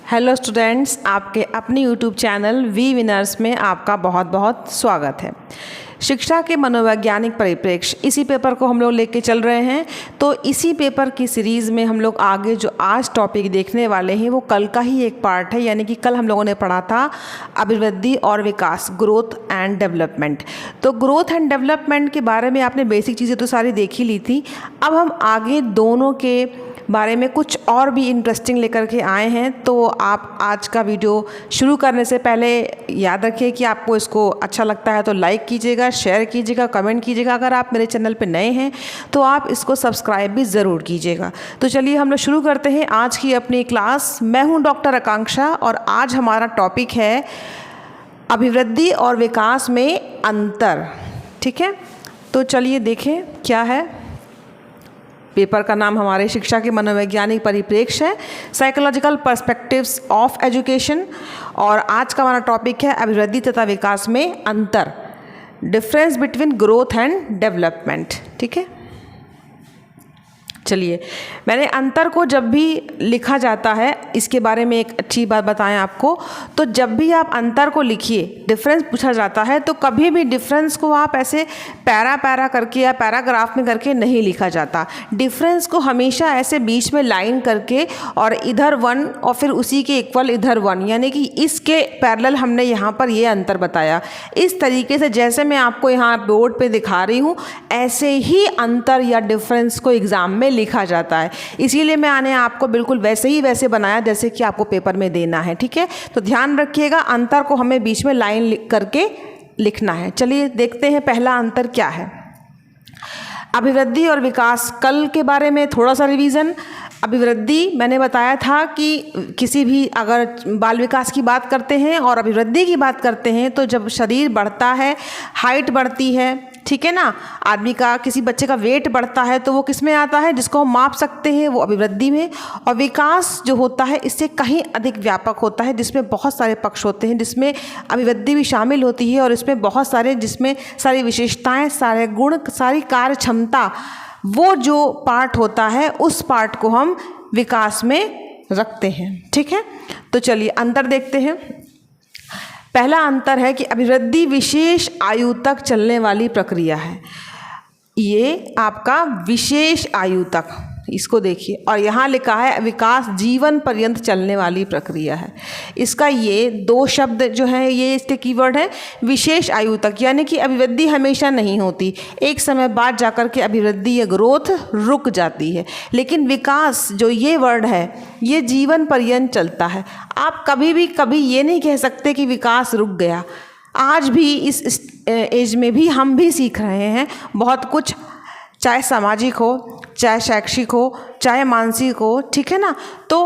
Hello students, आपके अपनी YouTube channel we winners में आपका बहुत बहुत स्वागत है। शिक्षा के मनोवैज्ञानिक परिप्रेक्ष्य इसी पेपर को हम लोग लेके चल रहे हैं। तो इसी पेपर की सीरीज़ में हम लोग आगे जो आज टॉपिक देखने वाले हैं वो कल का ही एक पार्ट है, यानी कि कल हम लोगों ने पढ़ा था अभिवृद्धि और विकास, ग्रोथ एंड डेवलपमेंट। तो ग्रोथ एंड डेवलपमेंट के बारे में आपने बेसिक चीज़ें तो सारी देख ही ली थी। अब हम आगे दोनों के बारे में कुछ और भी इंटरेस्टिंग लेकर के आए हैं। तो आप आज का वीडियो शुरू करने से पहले याद रखिए कि आपको इसको अच्छा लगता है तो लाइक कीजिएगा, शेयर कीजिएगा, कमेंट कीजिएगा। अगर आप मेरे चैनल पे नए हैं तो आप इसको सब्सक्राइब भी ज़रूर कीजिएगा। तो चलिए हम लोग शुरू करते हैं आज की अपनी क्लास। मैं हूँ डॉक्टर आकांक्षा और आज हमारा टॉपिक है अभिवृद्धि और विकास में अंतर। ठीक है, तो चलिए देखें क्या है। पेपर का नाम हमारे शिक्षा के मनोवैज्ञानिक परिप्रेक्ष्य है, साइकोलॉजिकल पर्सपेक्टिव्स ऑफ एजुकेशन। और आज का हमारा टॉपिक है अभिवृद्धि तथा विकास में अंतर, difference between growth and development. ठीक है, चलिए मैंने अंतर को जब भी लिखा जाता है, इसके बारे में एक अच्छी बात बताएं आपको। तो जब भी आप अंतर को लिखिए, डिफरेंस पूछा जाता है तो कभी भी डिफरेंस को आप ऐसे पैरा करके या पैराग्राफ में करके नहीं लिखा जाता। डिफरेंस को हमेशा ऐसे बीच में लाइन करके और इधर वन और फिर उसी के इक्वल इधर वन, यानी कि इसके पैरेलल हमने यहाँ पर ये अंतर बताया। इस तरीके से जैसे मैं आपको यहाँ बोर्ड पे दिखा रही हूँ, ऐसे ही अंतर या डिफरेंस को एग्ज़ाम में लिखा जाता है। इसीलिए मैंने आपको बिल्कुल वैसे बनाया जैसे कि आपको पेपर में देना है। ठीक है, तो ध्यान रखिएगा, अंतर को हमें बीच में लाइन करके लिखना है। चलिए देखते हैं पहला अंतर क्या है। अभिवृद्धि और विकास, कल के बारे में थोड़ा सा रिवीजन। अभिवृद्धि मैंने बताया था कि किसी भी अगर बाल विकास की बात करते हैं और अभिवृद्धि की बात करते हैं तो जब शरीर बढ़ता है, हाइट बढ़ती है, ठीक है ना, आदमी का, किसी बच्चे का वेट बढ़ता है तो वो किस में आता है, जिसको हम माप सकते हैं, वो अभिवृद्धि में। और विकास जो होता है इससे कहीं अधिक व्यापक होता है, जिसमें बहुत सारे पक्ष होते हैं, जिसमें अभिवृद्धि भी शामिल होती है और इसमें बहुत सारे, जिसमें सारी विशेषताएं, सारे गुण, सारी कार्य क्षमता, वो जो पार्ट होता है उस पार्ट को हम विकास में रखते हैं। ठीक है, तो चलिए अंतर देखते हैं। पहला अंतर है कि अभिवृद्धि विशेष आयु तक चलने वाली प्रक्रिया है। ये आपका विशेष आयु तक, इसको देखिए, और यहाँ लिखा है विकास जीवन पर्यंत चलने वाली प्रक्रिया है। इसका ये दो शब्द जो है, ये इसके कीवर्ड है, विशेष आयु तक, यानी कि अभिवृद्धि हमेशा नहीं होती, एक समय बाद जाकर के अभिवृद्धि या ग्रोथ रुक जाती है। लेकिन विकास जो ये वर्ड है ये जीवन पर्यंत चलता है। आप कभी ये नहीं कह सकते कि विकास रुक गया। आज भी इस एज में भी हम भी सीख रहे हैं बहुत कुछ, चाहे सामाजिक हो, चाहे शैक्षिक हो, चाहे मानसिक हो। ठीक है ना, तो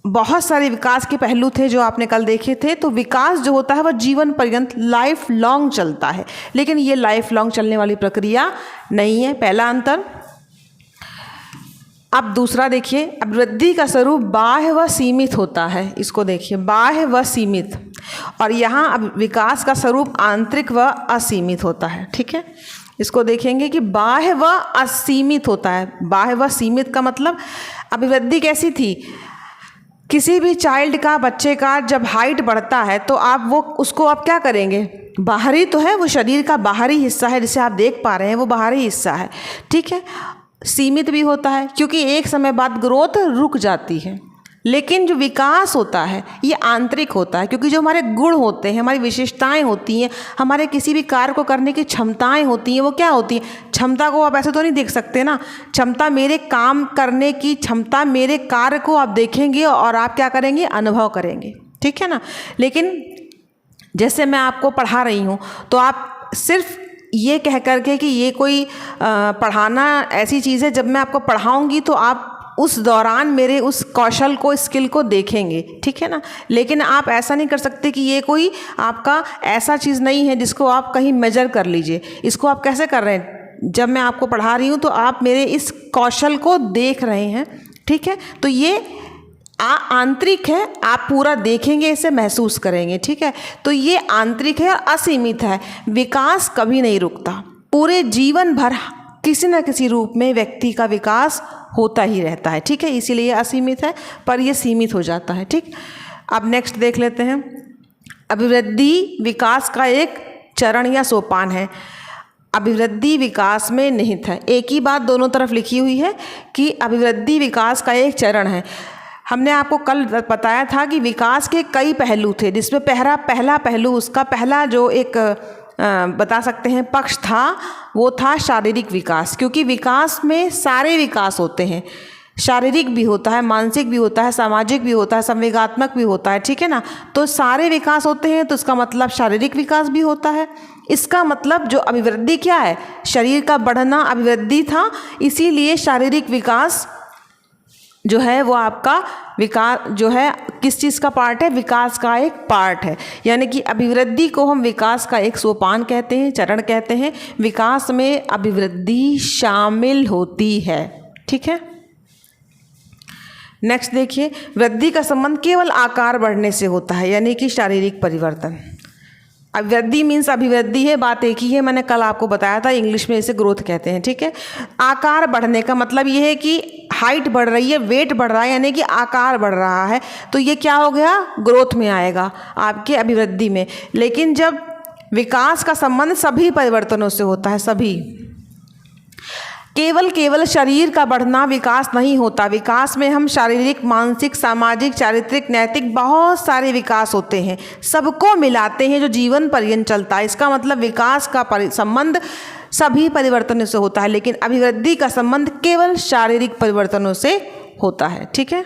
बहुत सारे विकास के पहलू थे जो आपने कल देखे थे। तो विकास जो होता है वह जीवन पर्यंत, लाइफ लॉन्ग चलता है, लेकिन ये लाइफ लॉन्ग चलने वाली प्रक्रिया नहीं है। पहला अंतर। अब दूसरा देखिए, अभिवृद्धि का स्वरूप बाह्य व सीमित होता है। इसको देखिए, बाह्य व सीमित, और यहाँ अब विकास का स्वरूप आंतरिक व असीमित होता है। ठीक है, इसको देखेंगे कि बाह्य व असीमित होता है। बाह्य व सीमित का मतलब, अभिवृद्धि कैसी थी, किसी भी चाइल्ड का, बच्चे का जब हाइट बढ़ता है तो आप वो उसको आप क्या करेंगे, बाहरी तो है, वो शरीर का बाहरी हिस्सा है, जिसे आप देख पा रहे हैं वो बाहरी हिस्सा है। ठीक है, सीमित भी होता है क्योंकि एक समय बाद ग्रोथ रुक जाती है। लेकिन जो विकास होता है ये आंतरिक होता है, क्योंकि जो हमारे गुण होते हैं, हमारी विशेषताएं होती हैं, हमारे किसी भी कार्य को करने की क्षमताएं होती हैं, वो क्या होती हैं, क्षमता को आप ऐसे तो नहीं देख सकते ना। क्षमता, मेरे काम करने की क्षमता, मेरे कार्य को आप देखेंगे और आप क्या करेंगे, अनुभव करेंगे। ठीक है ना। लेकिन जैसे मैं आपको पढ़ा रही हूँ तो आप सिर्फ ये कह करके कि ये कोई पढ़ाना ऐसी चीज़ है, जब मैं आपको पढ़ाऊँगी तो आप उस दौरान मेरे उस कौशल को, स्किल को देखेंगे। ठीक है ना। लेकिन आप ऐसा नहीं कर सकते कि ये कोई आपका ऐसा चीज़ नहीं है जिसको आप कहीं मेजर कर लीजिए। इसको आप कैसे कर रहे हैं, जब मैं आपको पढ़ा रही हूँ तो आप मेरे इस कौशल को देख रहे हैं। ठीक है, तो ये आंतरिक है, आप पूरा देखेंगे, इसे महसूस करेंगे। ठीक है, तो ये आंतरिक है और असीमित है। विकास कभी नहीं रुकता, पूरे जीवन भर किसी न किसी रूप में व्यक्ति का विकास होता ही रहता है, ठीक है। इसीलिए ये असीमित है, पर ये सीमित हो जाता है, ठीक। अब नेक्स्ट देख लेते हैं। अभिवृद्धि विकास का एक चरण या सोपान है। अभिवृद्धि विकास में निहित है। एक ही बात दोनों तरफ लिखी हुई है कि अभिवृद्धि विकास का एक चरण है। हमने आपको कल बताया था कि विकास के कई पहलू थे, जिसमें पहला पहलू, उसका पहला जो एक बता सकते हैं पक्ष था, वो था शारीरिक विकास। क्योंकि विकास में सारे विकास होते हैं, शारीरिक भी होता है, मानसिक भी होता है, सामाजिक भी होता है, संवेगात्मक भी होता है, ठीक है ना। तो सारे विकास होते हैं, तो इसका मतलब शारीरिक विकास भी होता है। इसका मतलब जो अभिवृद्धि क्या है, शरीर का बढ़ना अभिवृद्धि था, इसीलिए शारीरिक विकास जो है वो आपका विकास जो है किस चीज़ का पार्ट है, विकास का एक पार्ट है। यानी कि अभिवृद्धि को हम विकास का एक सोपान कहते हैं, चरण कहते हैं। विकास में अभिवृद्धि शामिल होती है, ठीक है। नेक्स्ट देखिए, वृद्धि का संबंध केवल आकार बढ़ने से होता है, यानी कि शारीरिक परिवर्तन। अभिवृद्धि मीन्स अभिवृद्धि है, बात एक ही है, मैंने कल आपको बताया था, इंग्लिश में इसे ग्रोथ कहते हैं, ठीक है। आकार बढ़ने का मतलब ये है कि हाइट बढ़ रही है, वेट बढ़ रहा है, यानी कि आकार बढ़ रहा है, तो ये क्या हो गया, ग्रोथ में आएगा आपके अभिवृद्धि में। लेकिन जब विकास का संबंध सभी परिवर्तनों से होता है, सभी, केवल शरीर का बढ़ना विकास नहीं होता। विकास में हम शारीरिक, मानसिक, सामाजिक, चारित्रिक, नैतिक बहुत सारे विकास होते हैं, सबको मिलाते हैं जो जीवन पर्यंत चलता है। इसका मतलब विकास का संबंध सभी परिवर्तनों से होता है, लेकिन अभिवृद्धि का संबंध केवल शारीरिक परिवर्तनों से होता है, ठीक है।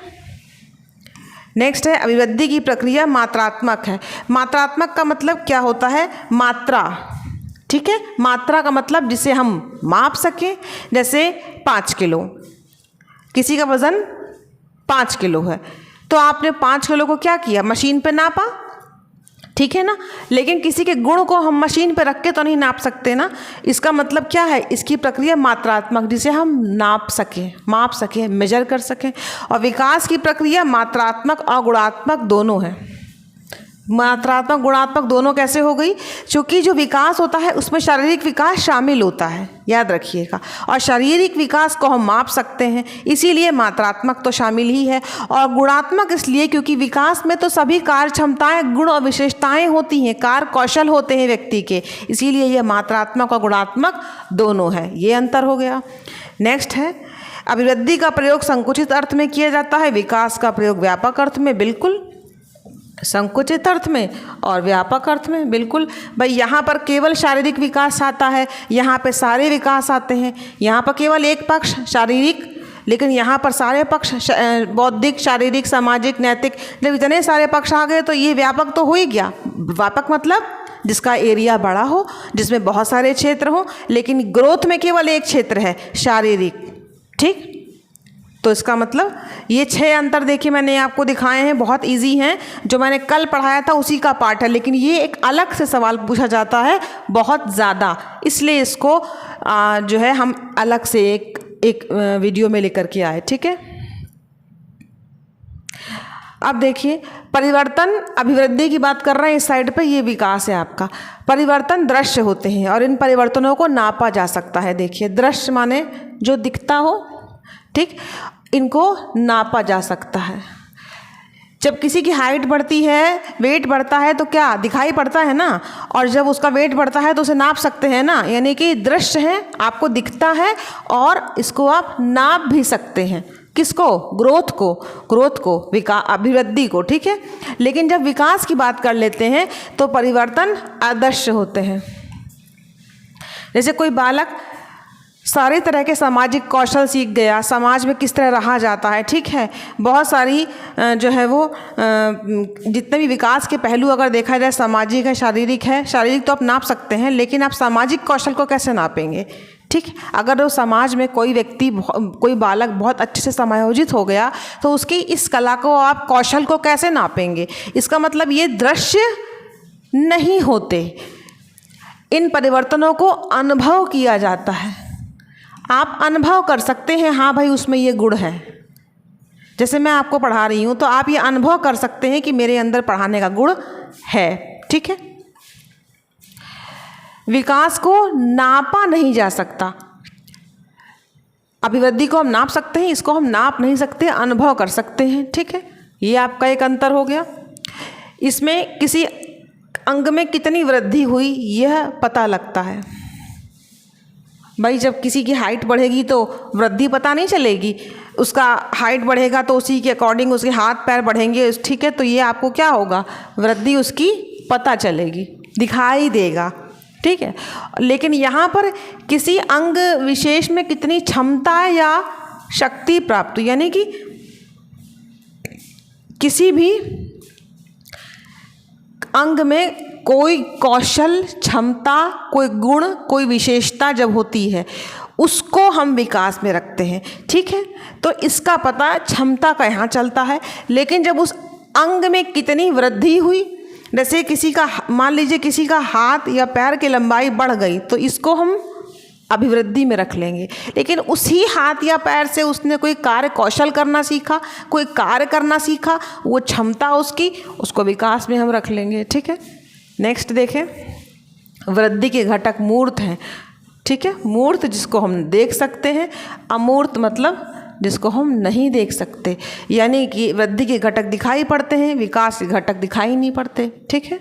नेक्स्ट है, अभिवृद्धि की प्रक्रिया मात्रात्मक है। मात्रात्मक का मतलब क्या होता है, मात्रा, ठीक है। मात्रा का मतलब जिसे हम माप सकें, जैसे 5 किलो, किसी का वज़न 5 किलो है, तो आपने 5 किलो को क्या किया, मशीन पे नापा, ठीक है ना। लेकिन किसी के गुण को हम मशीन पे रख के तो नहीं नाप सकते ना। इसका मतलब क्या है, इसकी प्रक्रिया मात्रात्मक, जिसे हम नाप सकें, माप सकें, मेजर कर सकें। और विकास की प्रक्रिया मात्रात्मक और गुणात्मक दोनों है। मात्रात्मक गुणात्मक दोनों कैसे हो गई, क्योंकि जो विकास होता है उसमें शारीरिक विकास शामिल होता है, याद रखिएगा। और शारीरिक विकास को हम माप सकते हैं, इसीलिए मात्रात्मक तो शामिल ही है। और गुणात्मक इसलिए क्योंकि विकास में तो सभी कार्य क्षमताएं, गुण और विशेषताएं होती हैं, कार्य कौशल होते हैं व्यक्ति के, इसीलिए यह मात्रात्मक और गुणात्मक दोनों है, ये अंतर हो गया। नेक्स्ट है, अभिवृद्धि का प्रयोग संकुचित अर्थ में किया जाता है, विकास का प्रयोग व्यापक अर्थ में। बिल्कुल, संकुचित अर्थ में और व्यापक अर्थ में, बिल्कुल। भाई यहाँ पर केवल शारीरिक विकास आता है, यहाँ पे सारे विकास आते हैं। यहाँ पर केवल एक पक्ष शारीरिक, लेकिन यहाँ पर सारे पक्ष बौद्धिक, शारीरिक, सामाजिक, नैतिक, जब इतने सारे पक्ष आ गए तो ये व्यापक तो हो ही गया। व्यापक मतलब जिसका एरिया बड़ा हो, जिसमें बहुत सारे क्षेत्र हों, लेकिन ग्रोथ में केवल एक क्षेत्र है, शारीरिक, ठीक। तो इसका मतलब ये 6 अंतर देखिए मैंने आपको दिखाए हैं, बहुत इजी हैं, जो मैंने कल पढ़ाया था उसी का पार्ट है, लेकिन ये एक अलग से सवाल पूछा जाता है बहुत ज़्यादा, इसलिए इसको जो है हम अलग से एक वीडियो में लेकर के आए, ठीक है। अब देखिए, परिवर्तन अभिवृद्धि की बात कर रहे हैं, इस साइड पे ये विकास है आपका। परिवर्तन दृश्य होते हैं और इन परिवर्तनों को नापा जा सकता है। देखिए, दृश्य माने जो दिखता हो, ठीक, इनको नापा जा सकता है। जब किसी की हाइट बढ़ती है, वेट बढ़ता है, तो क्या दिखाई पड़ता है ना, और जब उसका वेट बढ़ता है तो उसे नाप सकते हैं ना, यानी कि दृश्य है, आपको दिखता है और इसको आप नाप भी सकते हैं। किसको, ग्रोथ को, अभिवृद्धि को, ठीक है। लेकिन जब विकास की बात कर लेते हैं तो परिवर्तन अदृश्य होते हैं। जैसे कोई बालक सारे तरह के सामाजिक कौशल सीख गया, समाज में किस तरह रहा जाता है, ठीक है। बहुत सारी जो है वो जितने भी विकास के पहलू अगर देखा जाए, सामाजिक है, शारीरिक तो आप नाप सकते हैं, लेकिन आप सामाजिक कौशल को कैसे नापेंगे, ठीक। अगर वो समाज में कोई व्यक्ति, कोई बालक बहुत अच्छे से समायोजित हो गया, तो उसकी इस कला को, आप कौशल को कैसे नापेंगे। इसका मतलब ये दृश्य नहीं होते, इन परिवर्तनों को अनुभव किया जाता है। आप अनुभव कर सकते हैं, हाँ भाई उसमें ये गुण है। जैसे मैं आपको पढ़ा रही हूँ तो आप ये अनुभव कर सकते हैं कि मेरे अंदर पढ़ाने का गुण है, ठीक है। विकास को नापा नहीं जा सकता। अभिवृद्धि को हम नाप सकते हैं, इसको हम नाप नहीं सकते, अनुभव कर सकते हैं। ठीक है, ये आपका एक अंतर हो गया। इसमें किसी अंग में कितनी वृद्धि हुई यह पता लगता है। भाई जब किसी की हाइट बढ़ेगी तो वृद्धि पता नहीं चलेगी, उसका हाइट बढ़ेगा तो उसी के अकॉर्डिंग उसके हाथ पैर बढ़ेंगे। ठीक है, तो ये आपको क्या होगा, वृद्धि उसकी पता चलेगी, दिखाई देगा। ठीक है, लेकिन यहाँ पर किसी अंग विशेष में कितनी क्षमता या शक्ति प्राप्त हुई, यानी कि किसी भी अंग में कोई कौशल, क्षमता, कोई गुण, कोई विशेषता जब होती है उसको हम विकास में रखते हैं। ठीक है, तो इसका पता क्षमता का यहाँ चलता है। लेकिन जब उस अंग में कितनी वृद्धि हुई, जैसे किसी का, मान लीजिए किसी का हाथ या पैर की लंबाई बढ़ गई, तो इसको हम अभिवृद्धि में रख लेंगे। लेकिन उसी हाथ या पैर से उसने कोई कार्य कौशल करना सीखा, कोई कार्य करना सीखा, वो क्षमता उसकी, उसको विकास में हम रख लेंगे। ठीक है, नेक्स्ट देखें, वृद्धि के घटक मूर्त हैं। ठीक है, मूर्त जिसको हम देख सकते हैं, अमूर्त मतलब जिसको हम नहीं देख सकते, यानी कि वृद्धि के घटक दिखाई पड़ते हैं, विकास के घटक दिखाई नहीं पड़ते। ठीक है,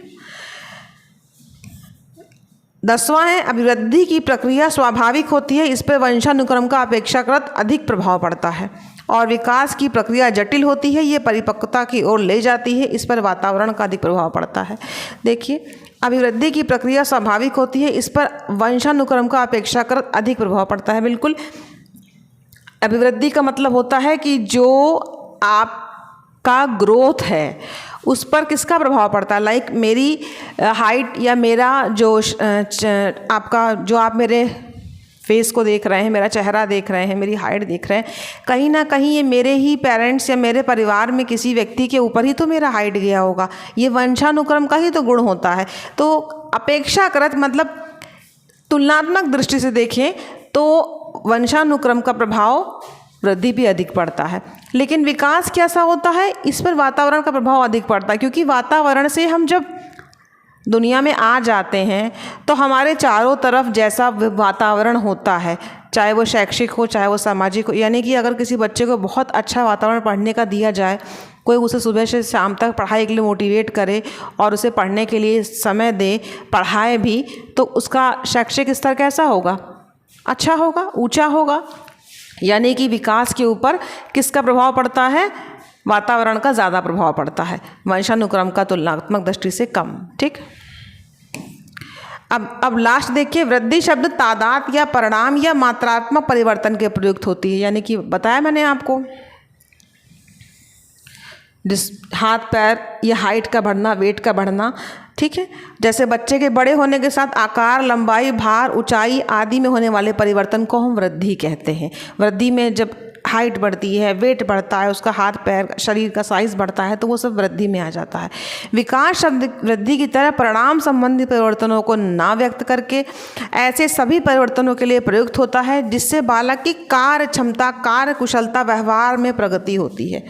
10वां है, अभिवृद्धि की प्रक्रिया स्वाभाविक होती है, इस पर वंशानुक्रम का अपेक्षाकृत अधिक प्रभाव पड़ता है। और विकास की प्रक्रिया जटिल होती है, ये परिपक्वता की ओर ले जाती है, इस पर वातावरण का अधिक प्रभाव पड़ता है। देखिए, अभिवृद्धि की प्रक्रिया स्वाभाविक होती है, इस पर वंशानुक्रम का अपेक्षाकृत अधिक प्रभाव पड़ता है। बिल्कुल, अभिवृद्धि का मतलब होता है कि जो आपका ग्रोथ है उस पर किसका प्रभाव पड़ता है। लाइक मेरी हाइट या मेरा जो आपका, जो आप मेरे फेस को देख रहे हैं, मेरा चेहरा देख रहे हैं, मेरी हाइट देख रहे हैं, कहीं ना कहीं ये मेरे ही पेरेंट्स या मेरे परिवार में किसी व्यक्ति के ऊपर ही तो मेरा हाइट गया होगा, ये वंशानुक्रम का ही तो गुण होता है। तो अपेक्षाकृत मतलब तुलनात्मक दृष्टि से देखें तो वंशानुक्रम का प्रभाव वृद्धि भी अधिक पड़ता है। लेकिन विकास कैसा होता है, इस पर वातावरण का प्रभाव अधिक पड़ता है, क्योंकि वातावरण से हम जब दुनिया में आ जाते हैं तो हमारे चारों तरफ जैसा वातावरण होता है, चाहे वो शैक्षिक हो चाहे वो सामाजिक हो, यानी कि अगर किसी बच्चे को बहुत अच्छा वातावरण पढ़ने का दिया जाए, कोई उसे सुबह से शाम तक पढ़ाई के लिए मोटिवेट करे और उसे पढ़ने के लिए समय दे, पढ़ाए भी, तो उसका शैक्षिक स्तर कैसा होगा, अच्छा होगा, ऊंचा होगा। यानी कि विकास के ऊपर किसका प्रभाव पड़ता है, वातावरण का ज़्यादा प्रभाव पड़ता है, वंशानुक्रम का तुलनात्मक दृष्टि से कम। ठीक, अब लास्ट देखिए, वृद्धि शब्द तादाद या परिणाम या मात्रात्मक परिवर्तन के प्रयुक्त होती है। यानी कि बताया मैंने आपको, जिस हाथ पैर या हाइट का बढ़ना, वेट का बढ़ना। ठीक है, जैसे बच्चे के बड़े होने के साथ आकार, लंबाई, भार, ऊंचाई आदि में होने वाले परिवर्तन को हम वृद्धि कहते हैं। वृद्धि में जब हाइट बढ़ती है, वेट बढ़ता है, उसका हाथ पैर शरीर का साइज बढ़ता है, तो वो सब वृद्धि में आ जाता है। विकास शब्द वृद्धि की तरह परिणाम संबंधी परिवर्तनों को ना व्यक्त करके ऐसे सभी परिवर्तनों के लिए प्रयुक्त होता है जिससे बालक की कार्य क्षमता, कार्य कुशलता, व्यवहार में प्रगति होती है।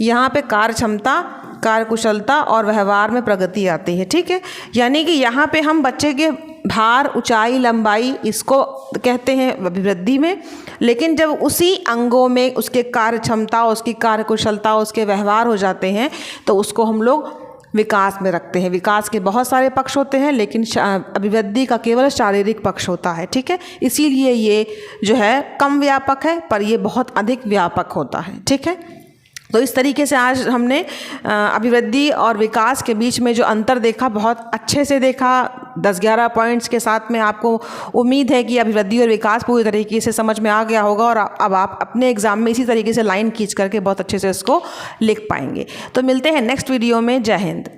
यहाँ पे कार्य क्षमता, कार्य कुशलता और व्यवहार में प्रगति आती है। ठीक है, यानी कि यहाँ पे हम बच्चे के भार, ऊंचाई, लंबाई इसको कहते हैं अभिवृद्धि में, लेकिन जब उसी अंगों में उसके कार्य क्षमता, उसकी कार्य कुशलता, उसके व्यवहार हो जाते हैं तो उसको हम लोग विकास में रखते हैं। विकास के बहुत सारे पक्ष होते हैं, लेकिन अभिवृद्धि का केवल शारीरिक पक्ष होता है। ठीक है, इसीलिए ये जो है कम व्यापक है, पर ये बहुत अधिक व्यापक होता है। ठीक है, तो इस तरीके से आज हमने अभिवृद्धि और विकास के बीच में जो अंतर देखा, बहुत अच्छे से देखा, 10-11 पॉइंट्स के साथ में। आपको उम्मीद है कि अभिवृद्धि और विकास पूरी तरीके से समझ में आ गया होगा और अब आप अपने एग्ज़ाम में इसी तरीके से लाइन खींच करके बहुत अच्छे से इसको लिख पाएंगे। तो मिलते हैं नेक्स्ट वीडियो में। जय हिंद।